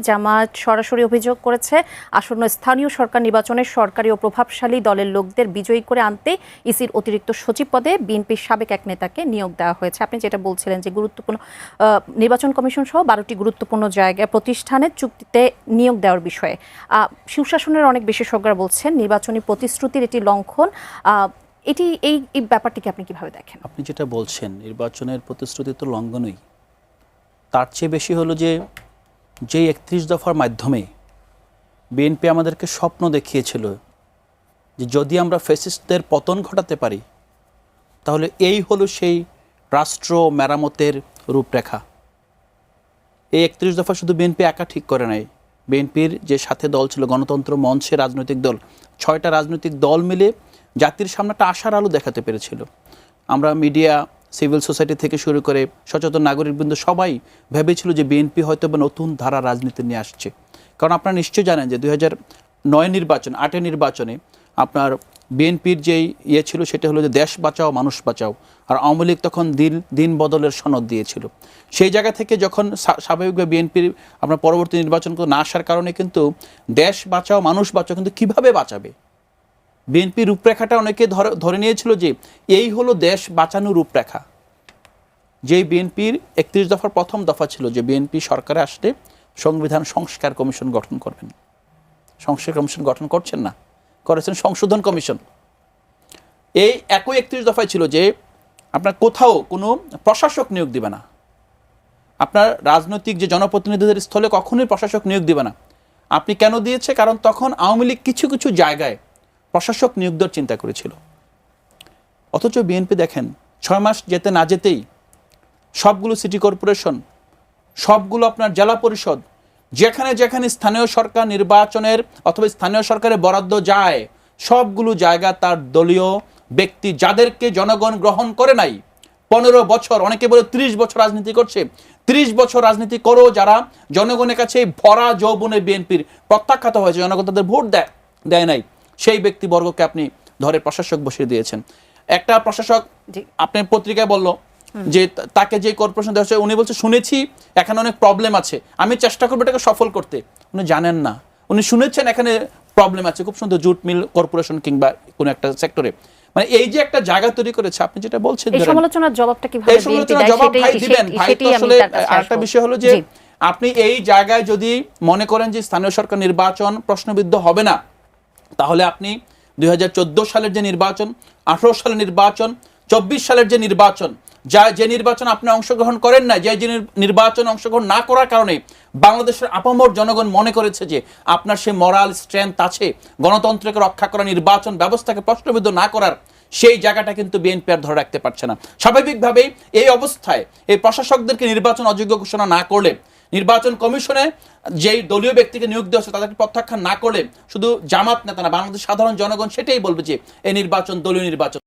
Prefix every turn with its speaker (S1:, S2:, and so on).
S1: জামায়াত সরাসরি অভিযোগ করেছে আসন্ন স্থানীয় সরকার নির্বাচনে সরকারি ও প্রভাবশালী দলের লোকদের বিজয়ী করে আনতে ইসির অতিরিক্ত সচিব পদে বিএনপির সাবেক এক নেতাকে নিয়োগ দেওয়া হয়েছে। আপনি যেটা বলছিলেন যে গুরুত্বপূর্ণ নির্বাচন কমিশন সহ 12টি গুরুত্বপূর্ণ জায়গায় প্রতিষ্ঠানের চুক্তিতে নিয়োগ দেওয়ার বিষয়ে সুশাসনের অনেক বিশেষজ্ঞরা বলছেন নির্বাচনী প্রতিশ্রুতির এটি লঙ্ঘন। এই ব্যাপারটিকে আপনি কিভাবে দেখেন?
S2: আপনি যেটা বলছেন নির্বাচনের প্রতিশ্রুতি তো লঙ্ঘনই, তার চেয়ে বেশি হলো যে 31 দফার মাধ্যমে বিএনপি আমাদেরকে স্বপ্ন দেখিয়েছিল যে যদি আমরা ফ্যাসিস্টদের পতন ঘটাতে পারি তাহলে এই হলো সেই রাষ্ট্র মেরামতের রূপরেখা। এই 31 দফা শুধু বিএনপি একা ঠিক করে নাই, বিএনপির যে সাথে দল ছিল গণতন্ত্র মঞ্চের রাজনৈতিক দল, 6টা রাজনৈতিক দল মিলে জাতির সামনে একটা আশার আলো দেখাতে পেরেছিল। আমরা মিডিয়া, সিভিল সোসাইটি থেকে শুরু করে সচেতন নাগরিকবৃন্দ সবাই ভেবেছিল যে বিএনপি হয়তো বা নতুন ধারা রাজনীতি নিয়ে আসছে। কারণ আপনারা নিশ্চয়ই জানেন যে 2009 নির্বাচন, 8 নির্বাচনে আপনার বিএনপির যেই ছিল সেটা হলো যে দেশ বাঁচাও মানুষ বাঁচাও, আর আওয়ামী লীগ তখন দিন বদলের সনদ দিয়েছিল। সেই জায়গা থেকে যখন স্বাভাবিকভাবে বিএনপির আপনার পরবর্তী নির্বাচন না আসার কারণে কিন্তু দেশ বাঁচাও মানুষ বাঁচাও কিন্তু কিভাবে বাঁচাবে, বিএনপির রূপরেখাটা অনেকে ধরে নিয়েছিল যে এই হলো দেশ বাঁচানোর রূপরেখা। যেই বিএনপির 31 দফার প্রথম দফা ছিল যে বিএনপি সরকারে আসলে সংবিধান সংস্কার কমিশন গঠন করবেন। সংস্কার কমিশন গঠন করছেন না, করেছেন সংশোধন কমিশন। এই একই 31 দফায় ছিল যে আপনার কোথাও কোনো প্রশাসক নিয়োগ দিবে না, আপনার রাজনৈতিক যে জনপ্রতিনিধিদের স্থলে কখনোই প্রশাসক নিয়োগ দিবে না। আপনি কেন দিয়েছে? কারণ তখন আওয়ামী লীগ কিছু কিছু জায়গায় প্রশাসক নিয়োগ দেওয়ার চিন্তা করেছিল। অথচ বিএনপি দেখেন 6 মাস যেতে না যেতেই সবগুলো সিটি কর্পোরেশন, সবগুলো আপনার জেলা পরিষদ, যেখানে যেখানে স্থানীয় সরকার নির্বাচনের অথবা স্থানীয় সরকারের বরাদ্দ যায় সবগুলো জায়গা তার দলীয় ব্যক্তি যাদেরকে জনগণ গ্রহণ করে নাই 15 বছর, অনেকে বলে 30 বছর রাজনীতি করছে, 30 বছর রাজনীতি করো যারা জনগণের কাছে ভরা যৌবনে বিএনপির প্রত্যাখ্যাত হয়েছে, জনগণ তাদের ভোট দেয় নাই, সেই ব্যক্তিবর্গকে আপনি ধরে প্রশাসক বসিয়ে দিয়েছেন। একটা প্রশাসক আপনার পত্রিকায় বলল যে তাকে যে কর্পোরেশন দেওয়া হচ্ছে উনি বলছে শুনেছি এখানে অনেক প্রবলেম আছে, আমি চেষ্টা করবো এটাকে সফল করতে। উনি জানেন না, উনি শুনেছেন এখানে প্রবলেম আছে, খুব সুন্দর জুট মিল কর্পোরেশন কিংবা কোনো একটা সেক্টরে, মানে এই যে একটা জায়গা তৈরি করেছে। আপনি যেটা বলছেন
S1: এই সমালোচনার জবাবটা কিভাবে
S2: দিবেন ভাই, তো আসলে আরেকটা বিষয় হলো যে আপনি এই জায়গায় যদি মনে করেন যে স্থানীয় সরকার নির্বাচন প্রশ্নবিদ্ধ হবে না, তাহলে আপনি 2014 সালের যে নির্বাচন, 18 সালের নির্বাচন, 24 সালের যে নির্বাচন, যে নির্বাচন আপনি অংশগ্রহণ করেন না, যে নির্বাচন অংশগ্রহণ না করার কারণে বাংলাদেশের আপামর জনগণ মনে করেছে যে আপনার সে মরাল স্ট্রেংথ আছে গণতন্ত্রকে রক্ষা করা, নির্বাচন ব্যবস্থাকে প্রশ্নবিদ্ধ না করার, সেই জায়গাটা কিন্তু বিএনপি আর ধরে রাখতে পারছে না। স্বাভাবিকভাবেই এই অবস্থায় এই প্রশাসকদেরকে নির্বাচন অযোগ্য ঘোষণা না করলে, নির্বাচন কমিশনে যেই দলীয় ব্যক্তিকে নিয়োগ দেওয়া হচ্ছে তাদেরকে প্রত্যাখ্যান না করলে শুধু জামাত নেতা না, বাংলাদেশ সাধারণ জনগণ সেটাই বলবে যে এই নির্বাচন দলীয় নির্বাচন।